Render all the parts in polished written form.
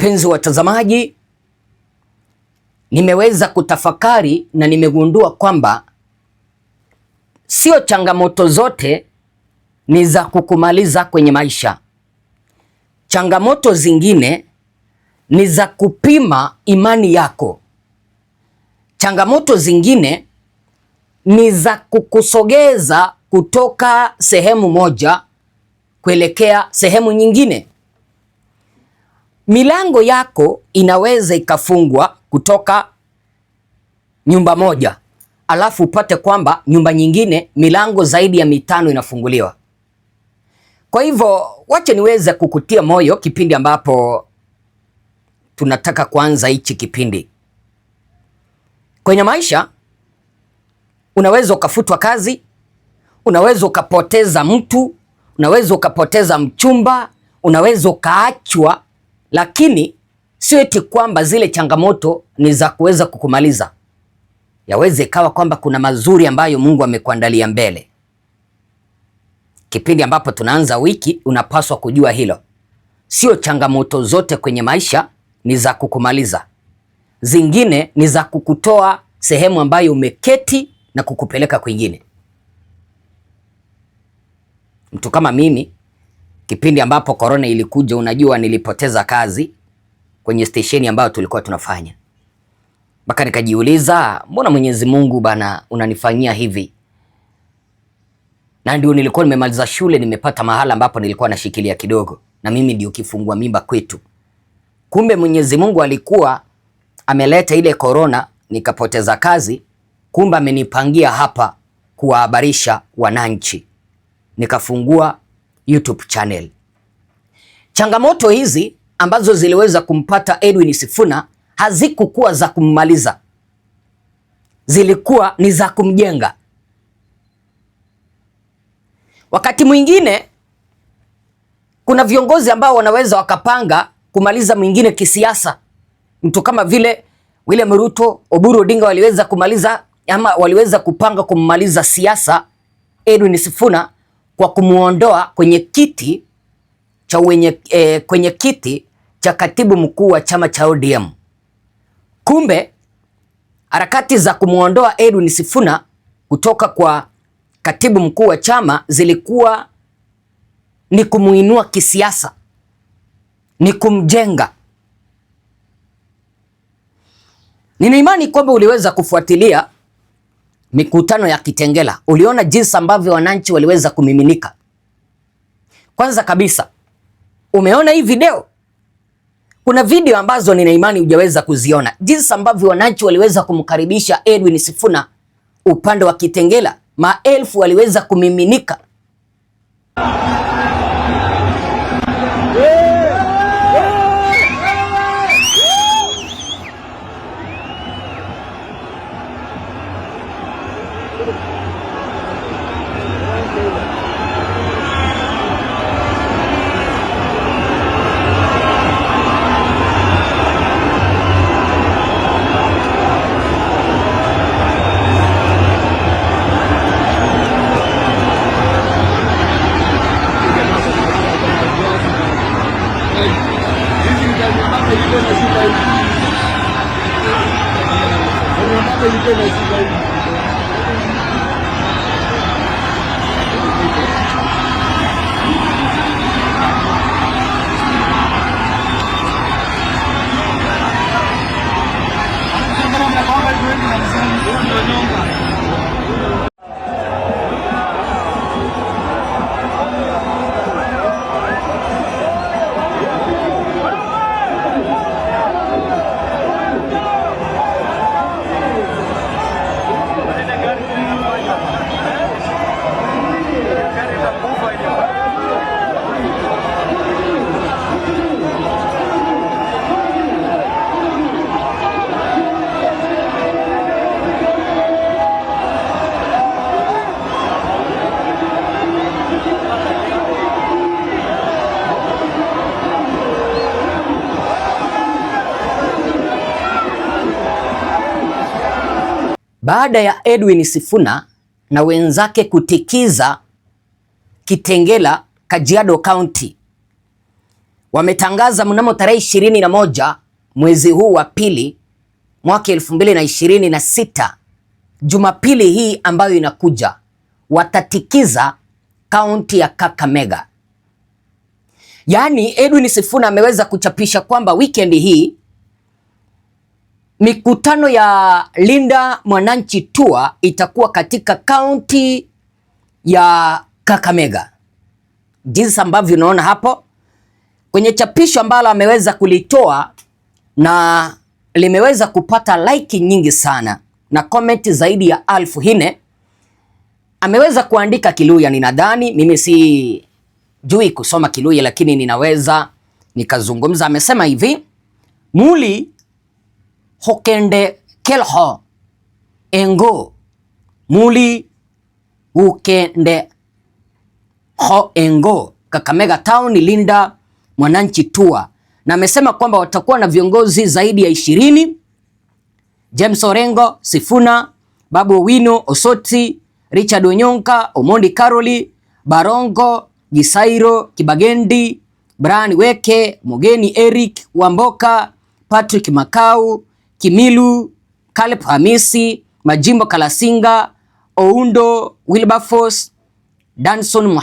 Wapenzi watazamaji, nimeweza kutafakari na nimegundua kwamba sio changamoto zote ni za kukumaliza kwenye maisha. Changamoto zingine ni za kupima imani yako. Changamoto zingine ni za kukusogeza kutoka sehemu moja kuelekea sehemu nyingine. Milango yako inaweza ikafungwa kutoka nyumba moja, alafu upate kwamba nyumba nyingine milango zaidi ya 5 inafunguliwa. Kwa hivyo wacha niweze kukutia moyo kipindi ambapo tunataka kuanza hichi kipindi. Kwenye maisha unaweza ukafutwa kazi, unaweza ukapoteza mtu, unaweza ukapoteza mchumba, unaweza ukaachwa, lakini sio eti kwamba zile changamoto ni za kuweza kukumaliza. Yaweze ikawa kwamba kuna mazuri ambayo Mungu amekuandalia mbele. Kipindi ambapo tunaanza wiki unapaswa kujua hilo. Sio changamoto zote kwenye maisha ni za kukumaliza. Zingine ni za kukutoa sehemu ambayo umeketi na kukupeleka kwingine. Mtu kama mimi, kipindi ambapo corona ilikuja, unajua nilipoteza kazi kwenye stesheni ambayo tulikuwa tunafanya. Mpaka nikajiuliza, mbona Mwenyezi Mungu bana unanifanyia hivi? Na ndio nilikuwa nimemaliza shule, nimepata mahala ambapo nilikuwa nashikilia kidogo, na mimi ndio kifungua mimba kwetu. Kumbe Mwenyezi Mungu alikuwa ameleta ile corona nikapoteza kazi, kumbe amenipangia hapa kuwahabarisha wananchi. Nikafungua YouTube channel. Changamoto hizi ambazo ziliweza kumpata Edwin Sifuna hazikukuwa za kummaliza, zilikuwa ni za kumjenga. Wakati mwingine kuna viongozi ambao wanaweza wakapanga kumaliza mwingine kisiasa. Mtu kama vile William Ruto, Oburu Odinga waliweza kumaliza ama waliweza kupanga kummaliza siasa Edwin Sifuna kwa kumuondoa kwenye kiti cha katibu mkuu wa chama cha ODM. Kumbe harakati za kumuondoa Edwin Sifuna kutoka kwa katibu mkuu wa chama zilikuwa ni kumuinua kisiasa, ni kumjenga. Nina imani kwamba uliweza kufuatilia mikutano ya Kitengela. Uliona jinsi ambavyo wananchi waliweza kumiminika. Kwanza kabisa, umeona hii video? Kuna video ambazo nina imani hujaweza kuziona. Jinsi ambavyo wananchi waliweza kumkaribisha Edwin Sifuna upande wa Kitengela. Maelfu waliweza kumiminika. Baada ya Edwin Sifuna na wenzake kutikiza Kitengela, Kajiado County, wametangaza mnamo tarehe 21 mwezi huu wa pili mwaka 2026, Jumapili hii ambayo inakuja, watatikiza kaunti ya Kakamega. Yaani Edwin Sifuna ameweza kuchapisha kwamba weekend hii mikutano ya Linda Mwananchi Tour itakuwa katika kaunti ya Kakamega. Jinsi ambavyo unaona hapo kwenye chapisho ambalo ameweza kulitoa, na limeweza kupata like nyingi sana na comment zaidi ya 1400. Ameweza kuandika Kiluya, ninadhani mimi si jui kusoma Kiluya lakini ninaweza nikazungumza. Amesema hivi: muli hokende kelho engo, muli ukende ho engo, Kakamega Town Linda Mwananchi Tour. Na amesema kwamba watakuwa na viongozi zaidi ya 20: James Orengo, Sifuna, Babu Owino, Osoti, Richard Onyonka, Omondi Karoli, Barongo, Gisairo, Kibagendi, Brian Weke, Mugeni Eric, Wamboka, Patrick Makau, Kimilu, Caleb Hamisi, Majimbo Kalasinga, Oundo, Wilberforce, Danson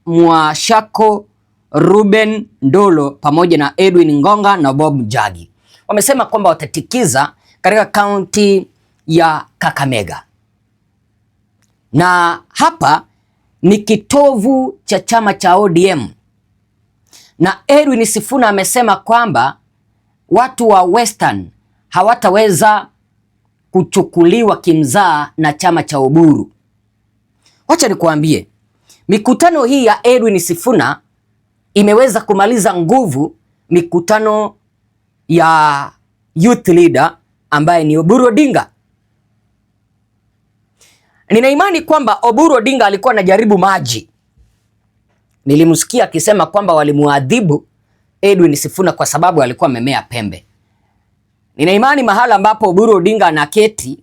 Mwashako, Ruben Ndolo pamoja na Edwin Ngonga na Bob Jagi. Wamesema kwamba watatikiza katika kaunti ya Kakamega. Na hapa ni kitovu cha chama cha ODM. Na Edwin Sifuna amesema kwamba watu wa Western hawataweza kuchukuliwa kimzaa na chama cha Oburu. Wacha nikuambie, mikutano hii ya Edwin Sifuna imeweza kumaliza nguvu mikutano ya youth leader ambaye ni Oburu Odinga. Nina imani kwamba Oburu Odinga alikuwa anajaribu maji. Nilimsikia akisema kwamba walimuadhibu Edwin Sifuna kwa sababu alikuwa amemea pembe. Nina imani mahala ambapo Oburu Odinga anaketi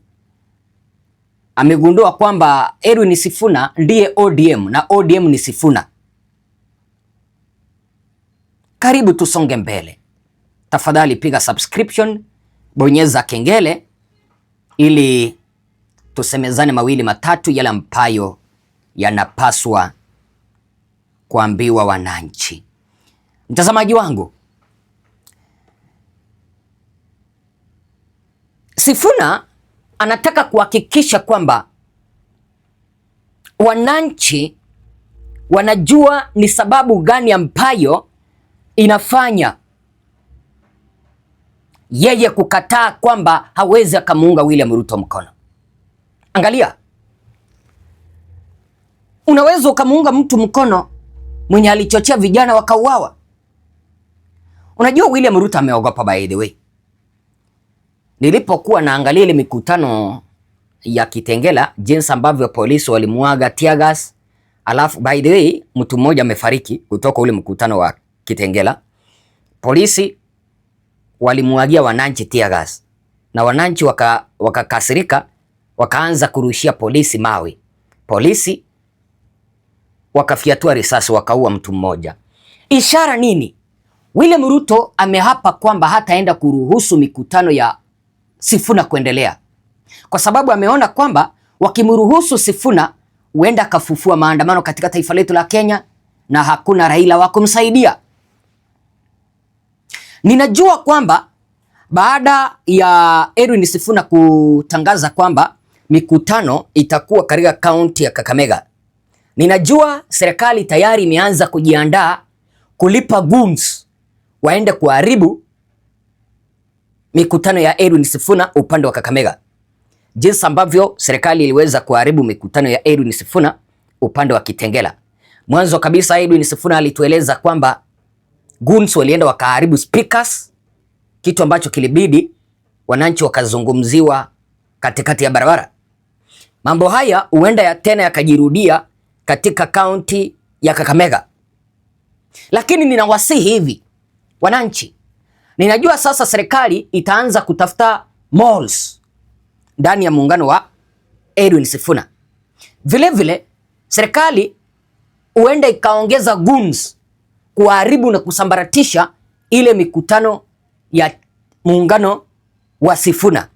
amegundua kwamba Edwin Sifuna ndiye ODM na ODM ni Sifuna. Karibu tusonge mbele. Tafadhali piga subscription, bonyeza kengele ili tusemezane mawili matatu yale ambayo yanapaswa kuambiwa wananchi. Mtazamaji wangu, Sifuna anataka kuhakikisha kwamba wananchi wanajua ni sababu gani ambayo inafanya yeye kukataa kwamba hawezi akamuunga William Ruto mkono. Angalia, unaweza ukamuunga mtu mkono mwenye alichochea vijana wakauawa. Unajua William Ruto ameogopa, by the way. Nilipokuwa naangalia ile mikutano ya Kitengela, jinsi ambavyo polisi walimuaga tear gas, alafu by the way mtu mmoja amefariki kutoka ule mkutano wa Kitengela. Polisi walimuagia wananchi tear gas na wananchi wakakasirika, wakaanza kurushia polisi mawe. Polisi wakafiatua risasi, wakaua mtu mmoja. Ishara nini? William Ruto amehapa kwamba hataenda kuruhusu mikutano ya Sifuna kuendelea, kwa sababu ameona kwamba wakimruhusu Sifuna huenda akafufua maandamano katika taifa letu la Kenya na hakuna Raila wa kumsaidia. Ninajua kwamba baada ya Edwin Sifuna kutangaza kwamba mikutano itakuwa katika kaunti ya Kakamega, ninajua serikali tayari imeanza kujiandaa kulipa goons waende kuharibu mikutano ya Edwin Sifuna upande wa Kakamega. Jinsi ambavyo serikali iliweza kuharibu mikutano ya Edwin Sifuna upande wa Kitengela. Mwanzo kabisa Edwin Sifuna alitueleza kwamba goons walienda wakaharibu speakers, kitu ambacho kilibidi wananchi wakazungumziwa katikati ya barabara. Mambo haya huenda ya tena yakajirudia katika kaunti ya Kakamega. Lakini ninawasihi hivi wananchi, ninajua sasa serikali itaanza kutafuta malls ndani ya muungano wa Edwin Sifuna. Vile vile serikali huenda ikaongeza goons kuharibu na kusambaratisha ile mikutano ya muungano wa Sifuna.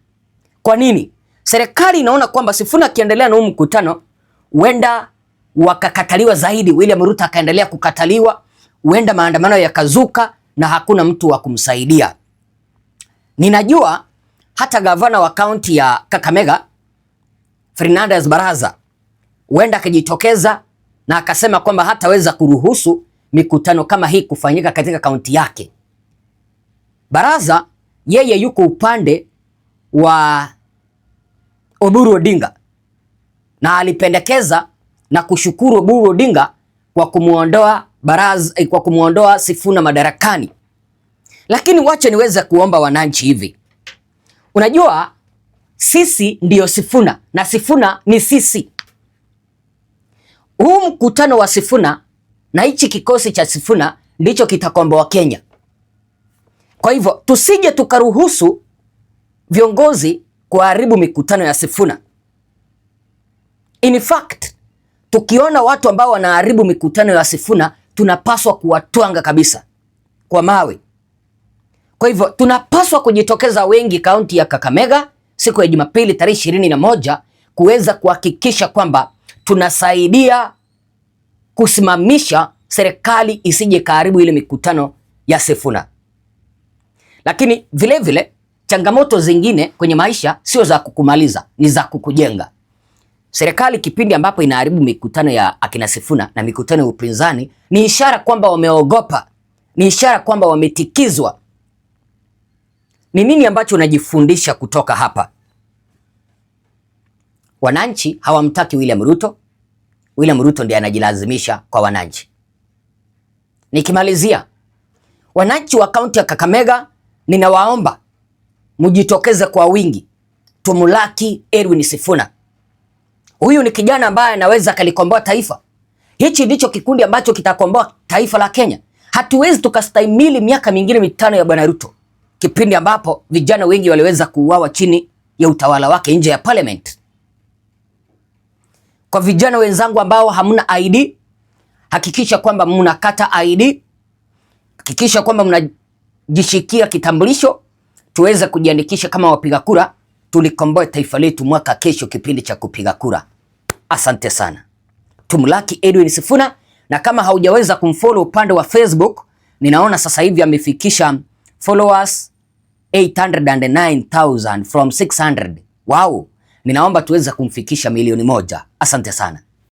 Kwa nini? Serikali inaona kwamba Sifuna akiendelea na huu mkutano huenda wakakataliwa zaidi, William Ruto akaendelea kukataliwa, huenda maandamano yakazuka na hakuna mtu wa kumsaidia. Ninajua hata gavana wa kaunti ya Kakamega Fernandes Baraza huenda akajitokeza na akasema kwamba hataweza kuruhusu mikutano kama hii kufanyika katika kaunti yake. Baraza yeye yuko upande wa Oburu Odinga na alipendekeza na kushukuru Oburu Odinga kwa kumuondoa Sifuna madarakani. Lakini wacha niweze kuomba wananchi hivi. Unajua sisi ndiyo Sifuna na Sifuna ni sisi. Huu mkutano wa Sifuna na hichi kikosi cha Sifuna ndicho kitakomboa Kenya. Kwa hivyo tusije tukaruhusu viongozi kuharibu mikutano ya Sifuna. In fact, tukiona watu ambao wanaharibu mikutano ya Sifuna tunapaswa kuwatwanga kabisa kwa mawe. Kwa hivyo tunapaswa kujitokeza wengi kaunti ya Kakamega siku ya Jumapili tarehe 21 kuweza kuhakikisha kwamba tunasaidia kusimamisha serikali isije karibu ile mikutano ya Sifuna. Lakini vile vile changamoto zingine kwenye maisha sio za kukumaliza, ni za kukujenga. Serikali kipindi ambapo inaharibu mikutano ya akina Sifuna na mikutano ya upinzani ni ishara kwamba wameogopa, ni ishara kwamba wametikizwa. Ni nini ambacho unajifundisha kutoka hapa? Wananchi hawamtaki William Ruto. William Ruto ndiye anajilazimisha kwa wananchi. Nikimalizia, wananchi wa kaunti ya Kakamega ninawaomba mujitokeze kwa wingi, tumulaki Edwin Sifuna. Huyu ni kijana ambaye anaweza kalikomboa taifa. Hichi ndicho kikundi ambacho kitakomboa taifa la Kenya. Hatuwezi tukastahimili miaka mingine mitano ya Bwana Ruto, kipindi ambapo vijana wengi waliweza kuuawa chini ya utawala wake nje ya parliament. Kwa vijana wenzangu ambao hamna ID, hakikisha kwamba mnakata ID, hakikisha kwamba mnajishikia kitambulisho tuweze kujiandikisha kama wapiga kura, tulikomboe taifa letu mwaka kesho kipindi cha kupiga kura. Asante sana. Tumlaki Edwin Sifuna, na kama haujaweza kumfollow upande wa Facebook, ninaona sasa hivi amefikisha followers 809,000 from 600. Wow. Ninaomba tuweze kumfikisha milioni 1. Asante sana.